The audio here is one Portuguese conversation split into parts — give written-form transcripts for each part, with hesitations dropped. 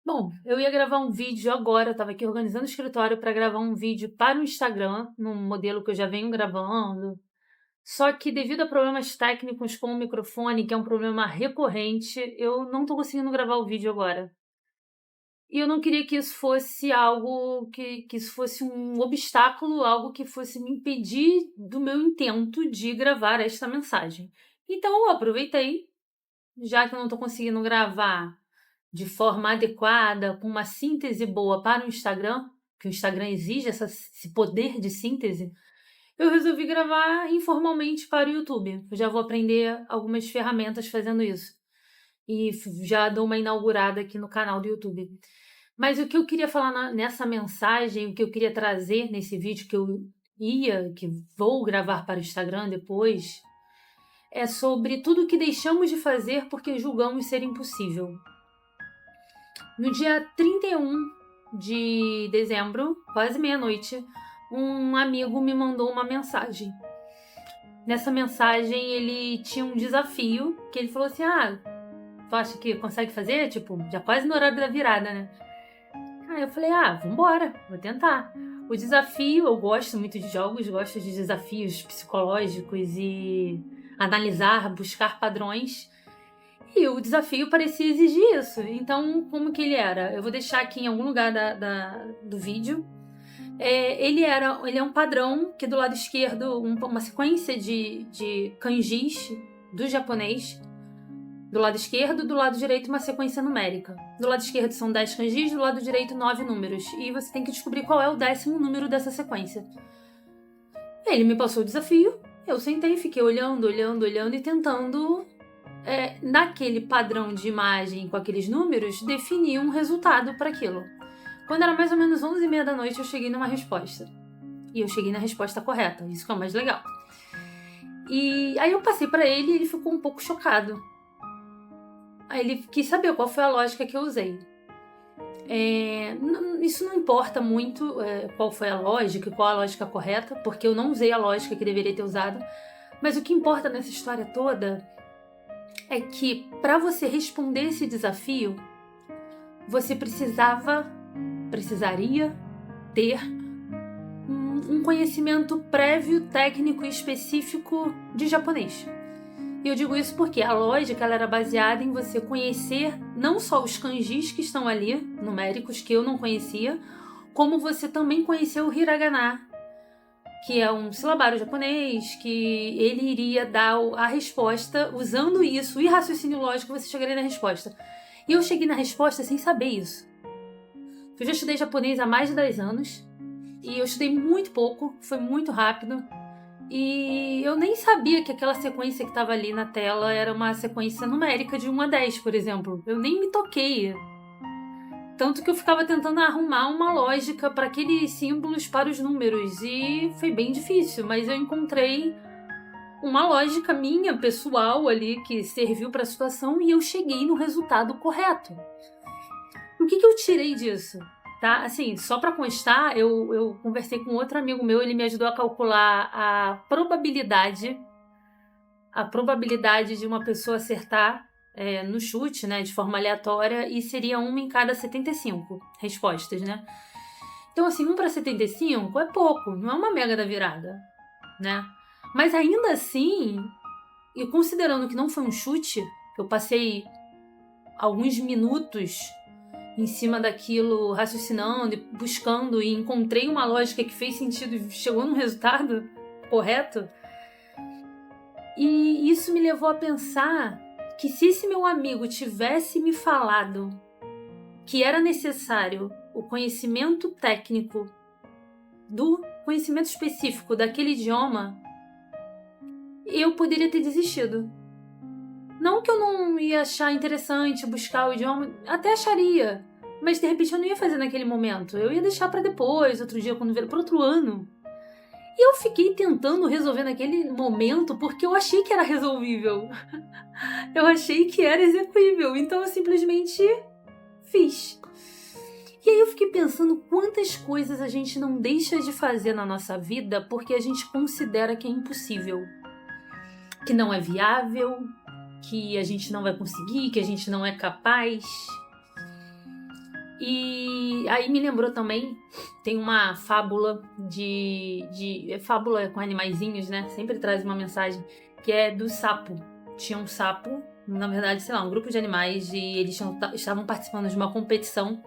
Bom, eu ia gravar um vídeo agora, eu estava aqui organizando o escritório para gravar um vídeo para o Instagram, num modelo que eu já venho gravando. Só que devido a problemas técnicos com o microfone, que é um problema recorrente, eu não estou conseguindo gravar o vídeo agora. E eu não queria que isso fosse algo que isso fosse um obstáculo, algo que fosse me impedir do meu intento de gravar esta mensagem. Então eu aproveitei, já que eu não estou conseguindo gravar de forma adequada, com uma síntese boa para o Instagram, que o Instagram exige esse poder de síntese, eu resolvi gravar informalmente para o YouTube. Eu já vou aprender algumas ferramentas fazendo isso. E já dou uma inaugurada aqui no canal do YouTube. Mas o que eu queria falar nessa mensagem, o que eu queria trazer nesse vídeo que vou gravar para o Instagram depois, é sobre tudo o que deixamos de fazer porque julgamos ser impossível. No dia 31 de dezembro, quase meia-noite, um amigo me mandou uma mensagem. Nessa mensagem ele tinha um desafio que ele falou assim: tu acha que consegue fazer? Tipo, já quase no horário da virada, né? Aí eu falei: vambora, vou tentar. O desafio, eu gosto muito de jogos, gosto de desafios psicológicos e analisar, buscar padrões. E o desafio parecia exigir isso. Então, como que ele era? Eu vou deixar aqui em algum lugar do vídeo. Ele é um padrão que do lado esquerdo, uma sequência de kanjis do japonês. Do lado esquerdo, do lado direito, uma sequência numérica. Do lado esquerdo são 10 kanjis, do lado direito 9 números. E você tem que descobrir qual é o 10º número dessa sequência. Ele me passou o desafio, eu sentei e fiquei olhando e tentando naquele padrão de imagem com aqueles números, definir um resultado para aquilo. Quando era mais ou menos 11h30 da noite, eu cheguei numa resposta. E eu cheguei na resposta correta, isso que é o mais legal. E aí eu passei para ele e ele ficou um pouco chocado. Aí ele quis saber qual foi a lógica que eu usei. Isso não importa muito qual foi a lógica, qual a lógica correta, porque eu não usei a lógica que deveria ter usado. Mas o que importa nessa história toda é que para você responder esse desafio, você precisaria ter um conhecimento prévio, técnico e específico de japonês. E eu digo isso porque a lógica ela era baseada em você conhecer não só os kanjis que estão ali, numéricos, que eu não conhecia, como você também conhecer o hiragana, que é um silabário japonês, que ele iria dar a resposta usando isso e raciocínio lógico, você chegaria na resposta. E eu cheguei na resposta sem saber isso. Eu já estudei japonês há mais de 10 anos e eu estudei muito pouco, foi muito rápido. E eu nem sabia que aquela sequência que estava ali na tela era uma sequência numérica de 1 a 10, por exemplo. Eu nem me toquei. Tanto que eu ficava tentando arrumar uma lógica para aqueles símbolos para os números. E foi bem difícil, mas eu encontrei uma lógica minha, pessoal ali, que serviu para a situação e eu cheguei no resultado correto. O que eu tirei disso? Tá? Assim, só para constar, eu conversei com outro amigo meu, ele me ajudou a calcular a probabilidade de uma pessoa acertar no chute, né, de forma aleatória, e seria 1 em cada 75 respostas, né? Então, assim, 1 para 75 é pouco, não é uma mega da virada, né? Mas ainda assim, e considerando que não foi um chute, eu passei alguns minutos em cima daquilo, raciocinando e buscando, e encontrei uma lógica que fez sentido e chegou num resultado correto. E isso me levou a pensar que se esse meu amigo tivesse me falado que era necessário o conhecimento técnico do conhecimento específico daquele idioma, eu poderia ter desistido. Não que eu não ia achar interessante buscar o idioma, até acharia, mas de repente eu não ia fazer naquele momento. Eu ia deixar para depois, outro dia, quando vier para outro ano. E eu fiquei tentando resolver naquele momento porque eu achei que era resolvível. Eu achei que era execuível, então eu simplesmente fiz. E aí eu fiquei pensando quantas coisas a gente não deixa de fazer na nossa vida porque a gente considera que é impossível, que não é viável, que a gente não vai conseguir, que a gente não é capaz. E aí me lembrou também, tem uma fábula fábula com animaizinhos, né? Sempre traz uma mensagem, que é do sapo. Tinha um sapo, na verdade, sei lá, um grupo de animais, e eles estavam participando de uma competição.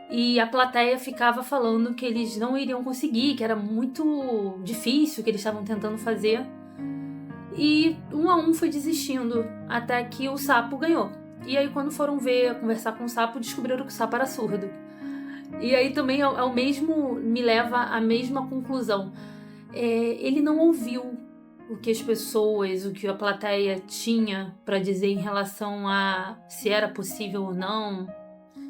E a plateia ficava falando que eles não iriam conseguir, que era muito difícil o que eles estavam tentando fazer. E um a um foi desistindo, até que o sapo ganhou. E aí quando foram conversar com o sapo, descobriram que o sapo era surdo. E aí também me leva à mesma conclusão. Ele não ouviu o que as pessoas, o que a plateia tinha para dizer em relação a se era possível ou não,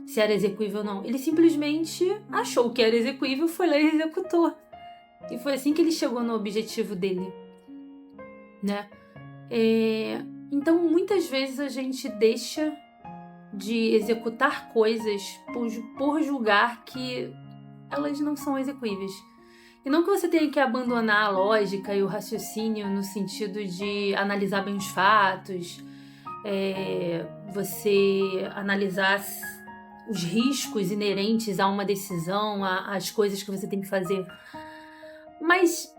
se era execuível ou não. Ele simplesmente achou que era execuível, foi lá e executou. E foi assim que ele chegou no objetivo dele, né? Então, muitas vezes a gente deixa de executar coisas por julgar que elas não são execuíveis. E não que você tenha que abandonar a lógica e o raciocínio no sentido de analisar bem os fatos, você analisar os riscos inerentes a uma decisão, às coisas que você tem que fazer. Mas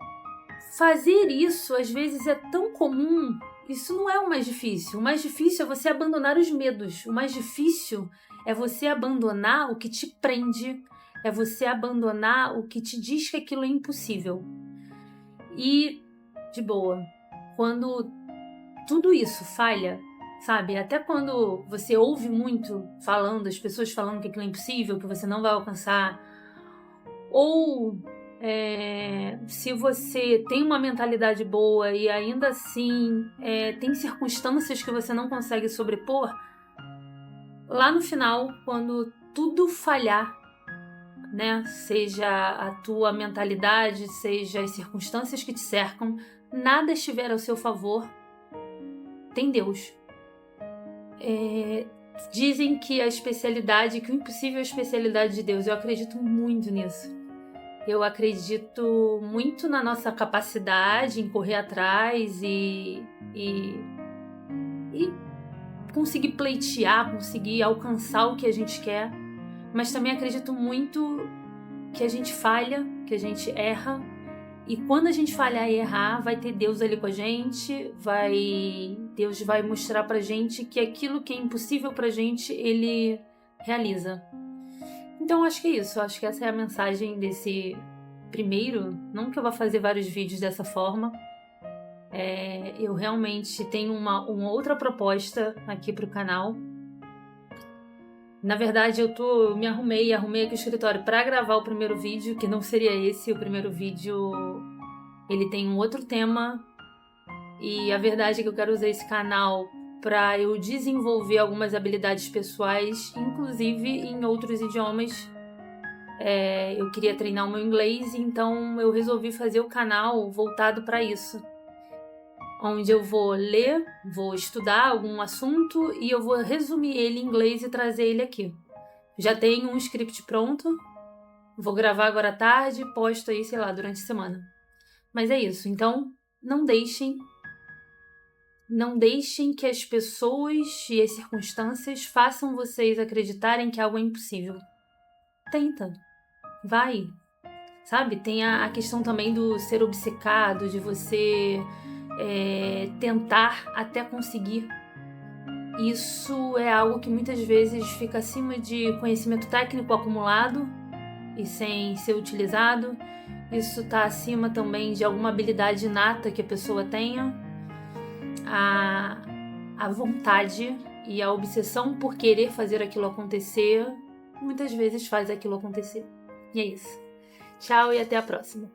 fazer isso, às vezes, é tão comum. Isso não é o mais difícil. O mais difícil é você abandonar os medos. O mais difícil é você abandonar o que te prende. É você abandonar o que te diz que aquilo é impossível. E, de boa, quando tudo isso falha, sabe? Até quando você ouve muito as pessoas falando que aquilo é impossível, que você não vai alcançar. Ou se você tem uma mentalidade boa e ainda assim tem circunstâncias que você não consegue sobrepor, lá no final, quando tudo falhar, né, seja a tua mentalidade, seja as circunstâncias que te cercam, nada estiver ao seu favor, tem Deus. Dizem que que o impossível é a especialidade de Deus. Eu acredito muito nisso. Eu acredito muito na nossa capacidade em correr atrás e conseguir pleitear, conseguir alcançar o que a gente quer. Mas também acredito muito que a gente falha, que a gente erra. E quando a gente falhar e errar, vai ter Deus ali com a gente. Deus vai mostrar pra gente que aquilo que é impossível pra gente, Ele realiza. Então, acho que é isso. Acho que essa é a mensagem desse primeiro. Não que eu vá fazer vários vídeos dessa forma. Eu realmente tenho uma outra proposta aqui pro canal. Na verdade, eu me arrumei aqui o escritório para gravar o primeiro vídeo, que não seria esse. O primeiro vídeo, ele tem um outro tema. E a verdade é que eu quero usar esse canal para eu desenvolver algumas habilidades pessoais, inclusive em outros idiomas. Eu queria treinar o meu inglês, então eu resolvi fazer o canal voltado para isso, onde eu vou ler, vou estudar algum assunto e eu vou resumir ele em inglês e trazer ele aqui. Já tenho um script pronto, vou gravar agora à tarde e posto aí, sei lá, durante a semana. Mas é isso, então não deixem que as pessoas e as circunstâncias façam vocês acreditarem que algo é impossível. Tenta, vai, sabe? Tem a questão também do ser obcecado, de você tentar até conseguir. Isso é algo que muitas vezes fica acima de conhecimento técnico acumulado e sem ser utilizado. Isso está acima também de alguma habilidade inata que a pessoa tenha. A vontade e a obsessão por querer fazer aquilo acontecer muitas vezes faz aquilo acontecer. E é isso. Tchau e até a próxima.